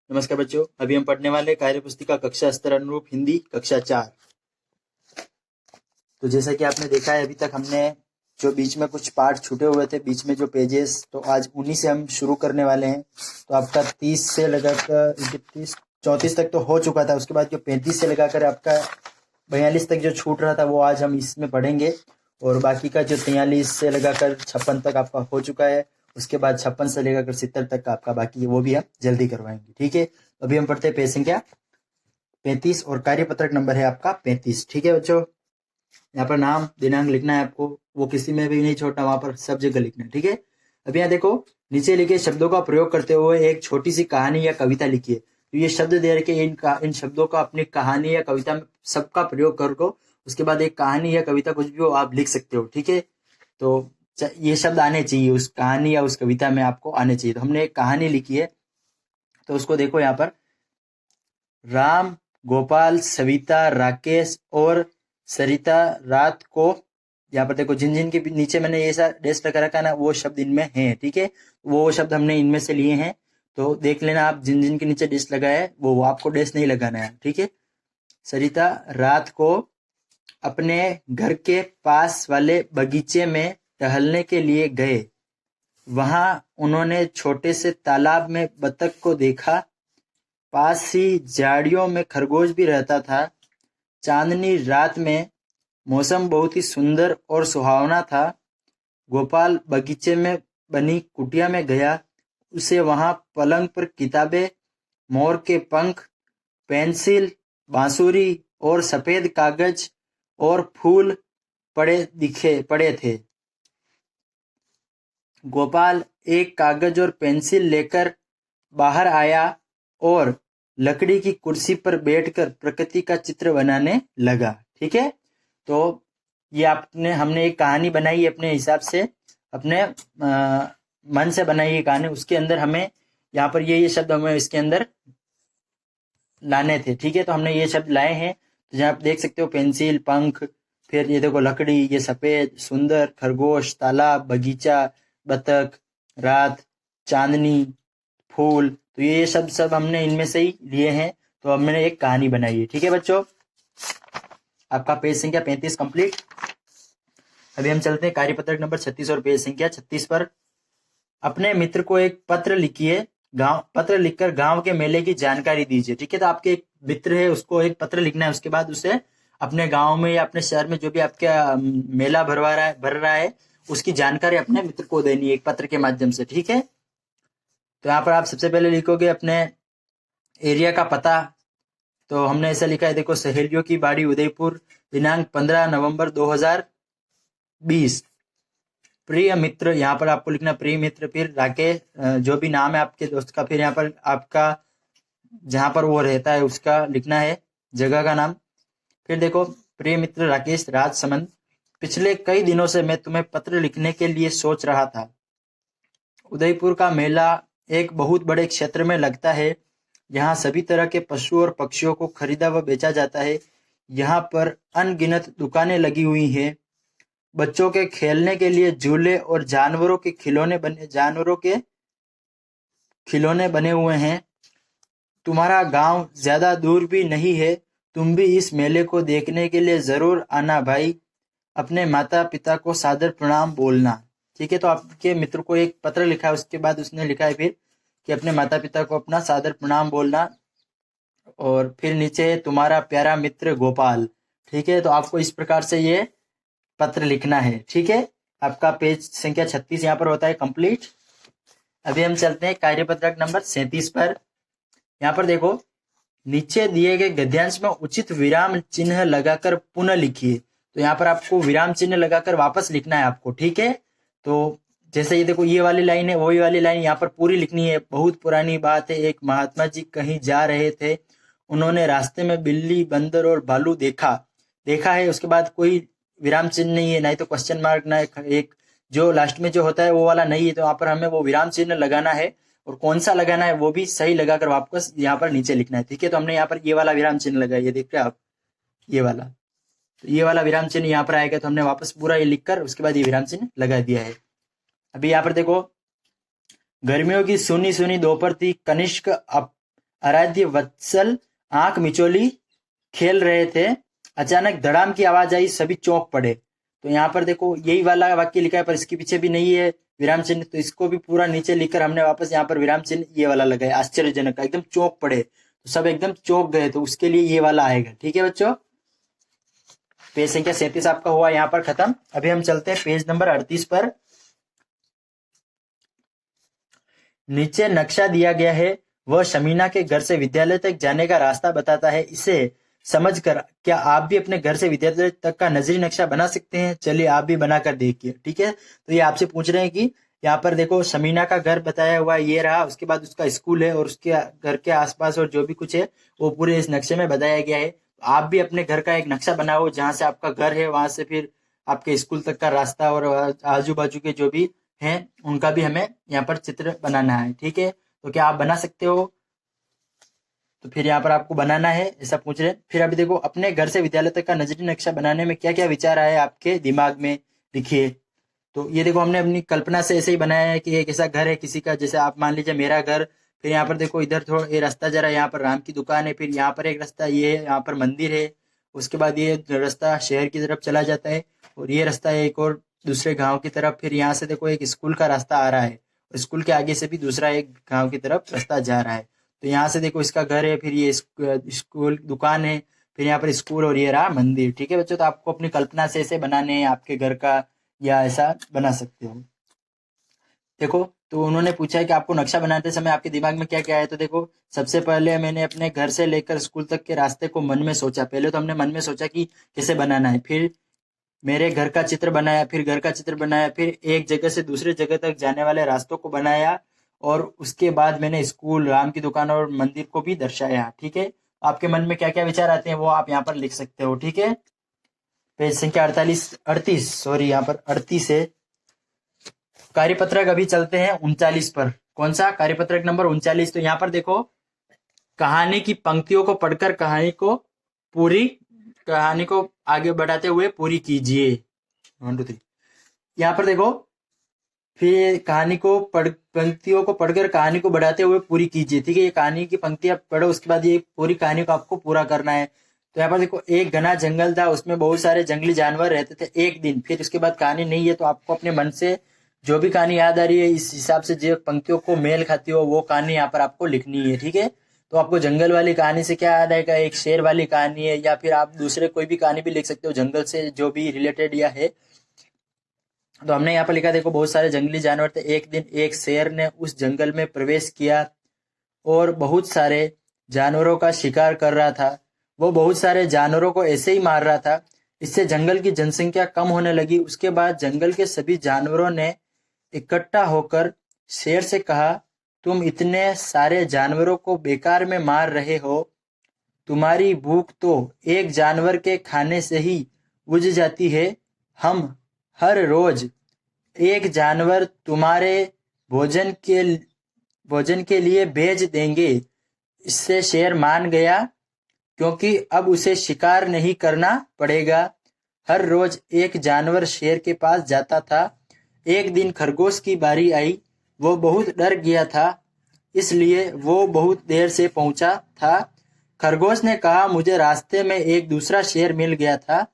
नमस्कार बच्चों, अभी हम पढ़ने वाले कार्य पुस्तिका कक्षा स्तर अनुरूप हिंदी कक्षा 4। तो जैसा कि आपने देखा है, अभी तक हमने जो बीच में कुछ पार्ट छूटे हुए थे, बीच में जो पेजेस, तो आज उन्हीं से हम शुरू करने वाले हैं। तो आपका 30 से लगाकर 31 34 तक तो हो चुका था। उसके बाद जो 35 से लगाकर आपका 42 तक जो छूट रहा था वो आज हम इसमें पढ़ेंगे। और बाकी का जो 43 से लगाकर 56 तक आपका हो चुका है, उसके बाद 56 से लेकर 70 तक का आपका बाकी है, वो भी हम जल्दी करवाएंगे। ठीक है, अभी हम पढ़ते हैं पेज संख्या 35 और कार्यपत्रक नंबर है आपका 35। ठीक है बच्चों, यहाँ पर नाम दिनांक लिखना है आपको, वो किसी में भी नहीं छोड़ना, वहां पर सब जगह लिखना है। ठीक है, अभी यहाँ देखो, नीचे लिखे शब्दों का प्रयोग करते हुए एक छोटी सी कहानी या कविता लिखिए। तो ये शब्द दे रखे, इन शब्दों का अपनी कहानी या कविता में सबका प्रयोग करो। उसके बाद एक कहानी या कविता कुछ भी हो आप लिख सकते हो। ठीक है, तो ये शब्द आने चाहिए उस कहानी या उस कविता में, आपको आने चाहिए। तो हमने एक कहानी लिखी है, तो उसको देखो यहाँ पर, राम, गोपाल, सविता, राकेश और सरिता रात को, यहाँ पर देखो जिन जिन के नीचे मैंने ये सा डेस्क लगा रखा है ना, वो शब्द इनमें हैं। ठीक है, वो शब्द हमने इनमें से लिए हैं, तो देख लेना आप, जिन जिन के नीचे डेस्क लगा है वो आपको डेस्क नहीं लगाना है। ठीक है, सरिता रात को अपने घर के पास वाले बगीचे में टहलने के लिए गए। वहां उन्होंने छोटे से तालाब में बतख को देखा। पास ही झाड़ियों में खरगोश भी रहता था। चांदनी रात में मौसम बहुत ही सुंदर और सुहावना था। गोपाल बगीचे में बनी कुटिया में गया। उसे वहां पलंग पर किताबें, मोर के पंख, पेंसिल, बांसुरी और सफेद कागज और फूल पड़े थे। गोपाल एक कागज और पेंसिल लेकर बाहर आया और लकड़ी की कुर्सी पर बैठकर प्रकृति का चित्र बनाने लगा। ठीक है, तो ये हमने एक कहानी बनाई अपने हिसाब से, अपने मन से बनाई ये कहानी। उसके अंदर हमें यहाँ पर ये शब्द हमें इसके अंदर लाने थे। ठीक है, तो हमने ये शब्द लाए हैं। तो जहाँ आप देख सकते हो, पेंसिल, पंख, फिर ये देखो लकड़ी, ये सफेद, सुंदर, खरगोश, तालाब, बगीचा, बतख, रात, चांदनी, फूल, तो ये शब्द सब हमने इनमें से ही लिए हैं। तो हमने एक कहानी बनाई है। ठीक है बच्चों, आपका पेज संख्या 35 कंप्लीट। अभी हम चलते हैं कार्यपत्रक नंबर 36 और पेज संख्या 36 पर। अपने मित्र को एक पत्र लिखिए। पत्र लिखकर गांव के मेले की जानकारी दीजिए। ठीक है, तो आपके एक मित्र है, उसको एक पत्र लिखना है। उसके बाद उसे अपने गांव में या अपने शहर में जो भी आपका मेला भर रहा है उसकी जानकारी अपने मित्र को देनी है एक पत्र के माध्यम से। ठीक है, तो यहाँ पर आप सबसे पहले लिखोगे अपने एरिया का पता। तो हमने ऐसा लिखा है, देखो, सहेलियों की बाड़ी, उदयपुर, दिनांक 15 नवंबर 2020। प्रिय मित्र, यहाँ पर आपको लिखना प्रिय मित्र, फिर राकेश, जो भी नाम है आपके दोस्त का, फिर यहाँ पर आपका जहां पर वो रहता है उसका लिखना है, जगह का नाम। फिर देखो, प्रिय मित्र राकेश, राजसमंद, पिछले कई दिनों से मैं तुम्हें पत्र लिखने के लिए सोच रहा था। उदयपुर का मेला एक बहुत बड़े क्षेत्र में लगता है। यहाँ सभी तरह के पशु और पक्षियों को खरीदा व बेचा जाता है। यहाँ पर अनगिनत दुकानें लगी हुई हैं। बच्चों के खेलने के लिए झूले और जानवरों के खिलौने बने हुए हैं। तुम्हारा गांव ज्यादा दूर भी नहीं है। तुम भी इस मेले को देखने के लिए जरूर आना भाई। अपने माता पिता को सादर प्रणाम बोलना। ठीक है, तो आपके मित्र को एक पत्र लिखा है, उसके बाद उसने लिखा है फिर कि अपने माता पिता को अपना सादर प्रणाम बोलना। और फिर नीचे तुम्हारा प्यारा मित्र गोपाल। ठीक है, तो आपको इस प्रकार से ये पत्र लिखना है। ठीक है, आपका पेज संख्या 36 यहाँ पर होता है कंप्लीट। अभी हम चलते हैं कार्यपत्रक नंबर 37 पर। यहाँ पर देखो, नीचे दिए गए गद्यांश में उचित विराम चिन्ह लगाकर पुनः लिखिए। तो यहाँ पर आपको विराम चिन्ह लगाकर वापस लिखना है आपको। ठीक है, तो जैसे ये देखो, ये वाली लाइन है, वही वाली लाइन यहाँ पर पूरी लिखनी है। बहुत पुरानी बात है, एक महात्मा जी कहीं जा रहे थे। उन्होंने रास्ते में बिल्ली, बंदर और भालू देखा है। उसके बाद कोई विराम चिन्ह नहीं है, ना ही तो क्वेश्चन मार्क, ना एक जो लास्ट में जो होता है वो वाला नहीं है। तो यहाँ पर हमें वो विराम चिन्ह लगाना है, और कौन सा लगाना है वो भी सही लगाकर वापस यहाँ पर नीचे लिखना है। ठीक है, तो हमने यहाँ पर ये वाला विराम चिन्ह लगाया, ये देख रहे हैं आप, ये वाला। तो ये वाला विराम चिन्ह यहाँ पर आएगा, तो हमने वापस पूरा ये लिखकर उसके बाद ये विराम चिन्ह लगा दिया है। अभी यहाँ पर देखो, गर्मियों की सुनी सुनी दोपहर थी। कनिष्क आराध्य वत्सल आंख मिचोली खेल रहे थे, अचानक धड़ाम की आवाज आई, सभी चौंक पड़े। तो यहाँ पर देखो यही वाला वाक्य लिखा है पर इसके पीछे भी नहीं है विराम चिन्ह, तो इसको भी पूरा नीचे लिखकर हमने वापस यहाँ पर विराम चिन्ह ये वाला लगाया, आश्चर्यजनक, एकदम चौंक पड़े, तो सब एकदम चौंक गए, तो उसके लिए ये वाला आएगा। ठीक है बच्चों, पेज संख्या 37 आपका हुआ यहाँ पर खत्म। अभी हम चलते हैं पेज नंबर 38 पर। नीचे नक्शा दिया गया है, वह शमीना के घर से विद्यालय तक जाने का रास्ता बताता है। इसे समझकर क्या आप भी अपने घर से विद्यालय तक का नजरी नक्शा बना सकते हैं? चलिए आप भी बनाकर देखिए। ठीक है, तो ये आपसे पूछ रहे हैं कि यहाँ पर देखो शमीना का घर बताया हुआ ये रहा, उसके बाद उसका स्कूल है और उसके घर के आसपास और जो भी कुछ है वो पूरे इस नक्शे में बताया गया है। आप भी अपने घर का एक नक्शा बनाओ, जहां से आपका घर है वहां से फिर आपके स्कूल तक का रास्ता और आजू बाजू के जो भी हैं उनका भी हमें यहाँ पर चित्र बनाना है। ठीक है, तो क्या आप बना सकते हो? तो फिर यहाँ पर आपको बनाना है, ऐसा पूछ रहे हैं। फिर अभी देखो अपने घर से विद्यालय तक का नजरी नक्शा बनाने में क्या क्या विचार आए आपके दिमाग में, लिखिए। तो ये देखो हमने अपनी कल्पना से ऐसे ही बनाया है कि एक ऐसा घर है किसी का, जैसे आप मान लीजिए मेरा घर, फिर यहाँ पर देखो इधर थोड़ा ये रास्ता जरा, यहाँ पर राम की दुकान है, फिर यहाँ पर एक रास्ता ये है, यहाँ पर मंदिर है, उसके बाद ये रास्ता शहर की तरफ चला जाता है और ये रास्ता है एक और दूसरे गांव की तरफ। फिर यहाँ से देखो एक स्कूल का रास्ता आ रहा है और स्कूल के आगे से भी दूसरा एक गांव की तरफ रास्ता जा रहा है। तो यहाँ से देखो इसका घर है, फिर ये स्कूल दुकान है, फिर यहाँ पर स्कूल और ये रहा मंदिर। ठीक है बच्चों, तो आपको अपनी कल्पना से ऐसे बनाने हैं आपके घर का, या ऐसा बना सकते हो। देखो तो उन्होंने पूछा है कि आपको नक्शा बनाते समय आपके दिमाग में क्या क्या है। तो देखो सबसे पहले मैंने अपने घर से लेकर स्कूल तक के रास्ते को मन में सोचा। पहले तो हमने मन में सोचा कि कैसे बनाना है, फिर मेरे घर का चित्र बनाया, फिर घर का चित्र बनाया, फिर एक जगह से दूसरे जगह तक जाने वाले रास्तों को बनाया और उसके बाद मैंने स्कूल, राम की दुकान और मंदिर को भी दर्शाया। ठीक है, आपके मन में क्या क्या विचार आते हैं वो आप यहाँ पर लिख सकते हो। ठीक है, पेज संख्या 38 सॉरी यहाँ पर 38 है। कार्यपत्रक अभी चलते हैं 39 पर। कौन सा? कार्यपत्रक नंबर 39। तो यहाँ पर देखो कहानी की पंक्तियों को पढ़कर कहानी को आगे बढ़ाते हुए पूरी कीजिए। 1 2 3 यहाँ पर देखो, फिर पंक्तियों को पढ़कर कहानी को बढ़ाते हुए पूरी कीजिए। ठीक है, ये कहानी की पंक्तियां पढ़ो, उसके बाद ये पूरी कहानी को आपको पूरा करना है। तो यहाँ पर देखो एक घना जंगल था, उसमें बहुत सारे जंगली जानवर रहते थे एक दिन। फिर उसके बाद कहानी नहीं है, तो आपको अपने मन से जो भी कहानी याद आ रही है इस हिसाब से जो पंक्तियों को मेल खाती हो वो कहानी यहाँ पर आपको लिखनी है। ठीक है, तो आपको जंगल वाली कहानी से क्या याद आएगा? एक शेर वाली कहानी है, या फिर आप दूसरे कोई भी कहानी भी लिख सकते हो जंगल से जो भी रिलेटेड या है। तो हमने यहाँ पर लिखा देखो बहुत सारे जंगली जानवर थे, एक दिन एक शेर ने उस जंगल में प्रवेश किया और बहुत सारे जानवरों का शिकार कर रहा था। वो बहुत सारे जानवरों को ऐसे ही मार रहा था, इससे जंगल की जनसंख्या कम होने लगी। उसके बाद जंगल के सभी जानवरों ने इकट्ठा होकर शेर से कहा, तुम इतने सारे जानवरों को बेकार में मार रहे हो, तुम्हारी भूख तो एक जानवर के खाने से ही बुझ जाती है। हम हर रोज एक जानवर तुम्हारे भोजन के लिए भेज देंगे। इससे शेर मान गया क्योंकि अब उसे शिकार नहीं करना पड़ेगा। हर रोज एक जानवर शेर के पास जाता था। एक दिन खरगोश की बारी आई, वो बहुत डर गया था, इसलिए वो बहुत देर से पहुंचा था। खरगोश ने कहा, मुझे रास्ते में एक दूसरा शेर मिल गया था।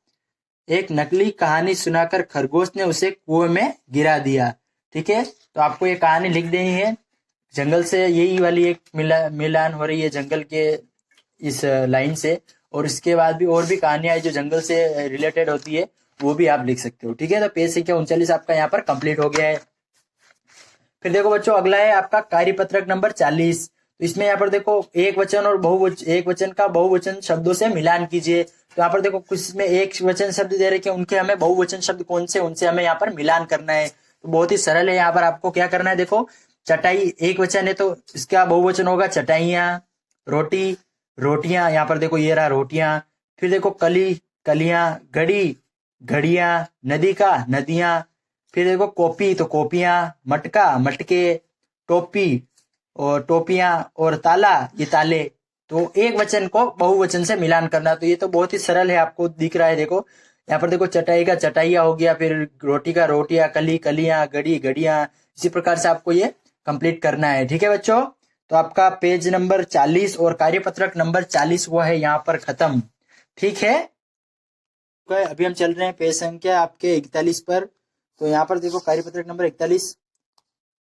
एक नकली कहानी सुनाकर खरगोश ने उसे कुएं में गिरा दिया। ठीक है, तो आपको ये कहानी लिख देनी है। जंगल से यही वाली एक मिलान हो रही है जंगल के इस लाइन से, और इसके बाद भी और भी कहानियां जो जंगल से रिलेटेड होती है वो भी आप लिख सकते हो। ठीक है, तो पेज संख्या 39 आपका यहाँ पर कंप्लीट हो गया है। फिर देखो बच्चों अगला है आपका कार्यपत्रक नंबर 40। तो इसमें यहाँ पर देखो एक वचन और एक वचन का बहुवचन शब्दों से मिलान कीजिए। तो यहाँ पर देखो कुछ में एक वचन शब्द दे रखे हैं, उनके हमें बहुवचन शब्द कौन से उनसे हमें यहाँ पर मिलान करना है। तो बहुत ही सरल है, यहाँ पर आपको क्या करना है, देखो चटाई एक वचन है तो इसका बहुवचन होगा चटाइयाँ, रोटी रोटियां, यहाँ पर देखो ये रहा रोटियां। फिर देखो कली कलियां, घड़ी घड़ियां, नदी का नदियां। फिर देखो कॉपी तो कॉपियां, मटका मटके, टोपी और टोपियां, और ताला ये ताले। तो एक वचन को बहुवचन से मिलान करना, तो ये तो बहुत ही सरल है, आपको दिख रहा है। देखो यहाँ पर देखो चटाई का चटाइया हो गया, फिर रोटी का रोटियां, कली कलियां, घड़ी घड़ियां। इसी प्रकार से आपको ये कंप्लीट करना है। ठीक है बच्चों, तो आपका पेज नंबर 40 और कार्यपत्रक नंबर 40 वो है यहाँ पर खत्म। ठीक है, अभी हम चल रहे हैं पेज संख्या आपके 41 पर। तो यहाँ पर देखो कार्यपत्रक नंबर 41,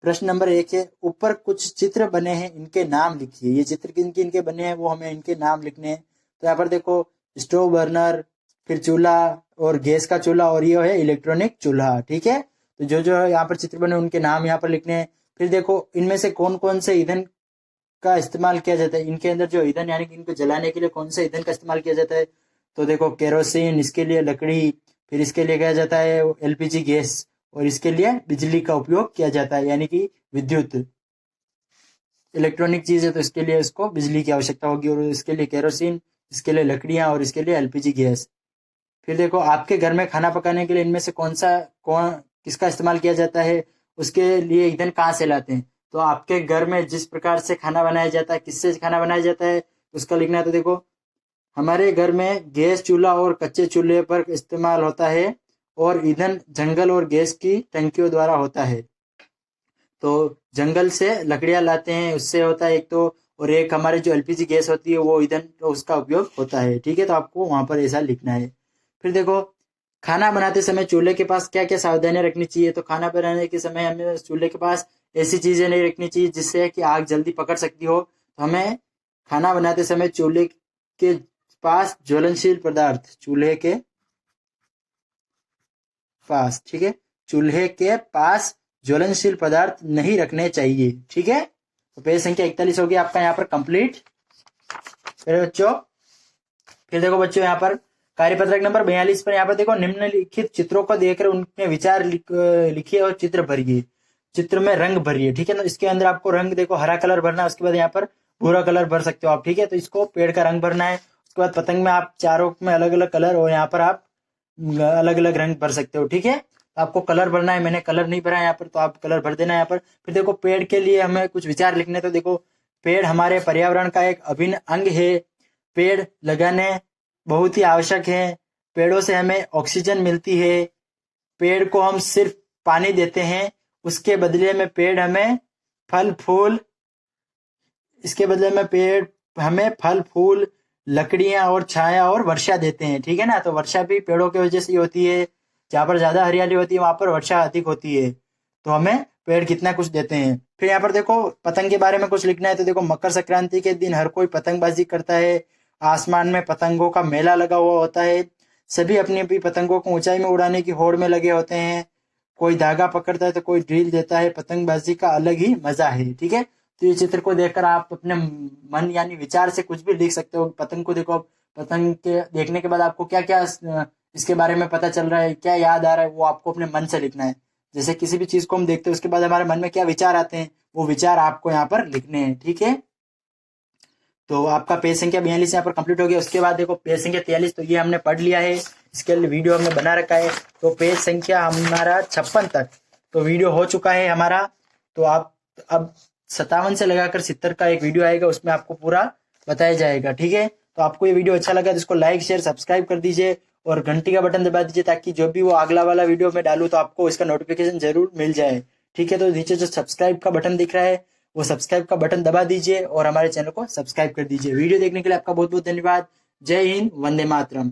प्रश्न नंबर 1 है, ऊपर कुछ चित्र बने हैं, इनके नाम लिखिए। ये चित्र किन किन के बने हैं वो हमें इनके नाम लिखने हैं। तो यहाँ पर देखो स्टोव बर्नर, फिर चूल्हा और गैस का चूल्हा, और ये है इलेक्ट्रॉनिक चूल्हा। ठीक है, तो जो जो यहाँ पर चित्र बने उनके नाम यहाँ पर लिखने हैं। फिर देखो इनमें से कौन कौन से ईंधन का इस्तेमाल किया जाता है, इनके अंदर जो ईंधन यानी कि इनको जलाने के लिए कौन सा ईंधन का इस्तेमाल किया जाता है। तो देखो केरोसिन, इसके लिए लकड़ी, फिर इसके लिए किया जाता है एलपीजी गैस, और इसके लिए बिजली का उपयोग किया जाता है यानी कि विद्युत। इलेक्ट्रॉनिक चीज है तो इसके लिए इसको बिजली की आवश्यकता होगी, और इसके लिए केरोसिन, इसके लिए लकड़ियां, और इसके लिए एलपीजी गैस। फिर देखो आपके घर में खाना पकाने के लिए इनमें से कौन किसका इस्तेमाल किया जाता है, उसके लिए ईंधन कहाँ से लाते हैं। तो आपके घर में जिस प्रकार से खाना बनाया जाता है, किससे खाना बनाया जाता है, उसका लिखना है। तो देखो हमारे घर में गैस चूल्हा और कच्चे चूल्हे पर इस्तेमाल होता है, और ईंधन जंगल और गैस की टंकियों द्वारा होता है। तो जंगल से लकड़ियां लाते हैं, उससे होता है एक तो, और एक हमारे जो एलपीजी गैस होती है वो ईंधन उसका उपयोग होता है। ठीक है, तो आपको वहां पर ऐसा लिखना है। फिर देखो खाना बनाते समय चूल्हे के पास क्या क्या सावधानियां रखनी चाहिए। तो खाना बनाने के समय हमें चूल्हे के पास ऐसी चीजें नहीं रखनी चाहिए जिससे कि आग जल्दी पकड़ सकती हो। तो हमें खाना बनाते समय चूल्हे के पास ज्वलनशील पदार्थ, चूल्हे के पास, ठीक है, चूल्हे के पास ज्वलनशील पदार्थ नहीं रखने चाहिए। ठीक है, तो पेज संख्या 41 होगी आपका यहाँ पर कंप्लीट। फिर बच्चों, फिर देखो बच्चों यहाँ पर कार्यपत्रक नंबर 42 पर यहाँ पर देखो निम्नलिखित चित्रों को देखकर उनके विचार लिखिए और चित्र भरिए। चित्र में रंग भरिए। ठीक है, तो इसके अंदर आपको रंग देखो हरा कलर भरना है, उसके बाद यहाँ पर भूरा कलर भर सकते हो आप। ठीक है, तो इसको पेड़ का रंग भरना है। उसके बाद पतंग में आप चारों में अलग अलग कलर, और यहाँ पर आप अलग अलग रंग भर सकते हो। ठीक है, आपको कलर भरना है, मैंने कलर नहीं भरा यहाँ पर, तो आप कलर भर देना यहाँ पर। फिर देखो पेड़ के लिए हमें कुछ विचार लिखने। तो देखो पेड़ हमारे पर्यावरण का एक अभिन्न अंग है, पेड़ लगाने बहुत ही आवश्यक है, पेड़ों से हमें ऑक्सीजन मिलती है, पेड़ को हम सिर्फ पानी देते हैं, उसके बदले में पेड़ हमें फल फूल, इसके बदले में पेड़ हमें फल फूल, लकड़ियां और छाया और वर्षा देते हैं। ठीक है ना, तो वर्षा भी पेड़ों की वजह से होती है। जहाँ पर ज्यादा हरियाली होती है वहां पर वर्षा अधिक होती है। तो हमें पेड़ कितना कुछ देते हैं। फिर यहाँ पर देखो पतंग के बारे में कुछ लिखना है। तो देखो मकर संक्रांति के दिन हर कोई पतंगबाजी करता है, आसमान में पतंगों का मेला लगा हुआ होता है, सभी अपनी अपनी पतंगों को ऊंचाई में उड़ाने की होड़ में लगे होते हैं, कोई धागा पकड़ता है तो कोई ड्रिल देता है, पतंगबाजी का अलग ही मजा है। ठीक है, तो ये चित्र को देखकर आप अपने मन यानी विचार से कुछ भी लिख सकते हो। पतंग को देखो, पतंग के देखने के बाद आपको क्या क्या इसके बारे में पता चल रहा है, क्या याद आ रहा है, वो आपको अपने मन से लिखना है। जैसे किसी भी चीज को हम देखते हैं उसके बाद हमारे मन में क्या विचार आते हैं, वो विचार आपको यहाँ पर लिखने हैं। ठीक है, तो आपका पेज संख्या 42 यहाँ पर कंप्लीट हो गया। उसके बाद देखो पेज संख्या 43, तो ये हमने पढ़ लिया है, इसके लिए वीडियो हमने बना रखा है। तो पेज संख्या हमारा 56 तक तो वीडियो हो चुका है हमारा। तो आप अब 57 से लगाकर 70 का एक वीडियो आएगा, उसमें आपको पूरा बताया जाएगा। ठीक है, तो आपको ये वीडियो अच्छा लगा तो इसको लाइक शेयर सब्सक्राइब कर दीजिए, और घंटी का बटन दबा दीजिए, ताकि जो भी वो अगला वाला वीडियो मैं डालूं तो आपको इसका नोटिफिकेशन जरूर मिल जाए। ठीक है, तो नीचे जो सब्सक्राइब का बटन दिख रहा है वो सब्सक्राइब का बटन दबा दीजिए, और हमारे चैनल को सब्सक्राइब कर दीजिए। वीडियो देखने के लिए आपका बहुत बहुत धन्यवाद। जय हिंद, वंदे मातरम।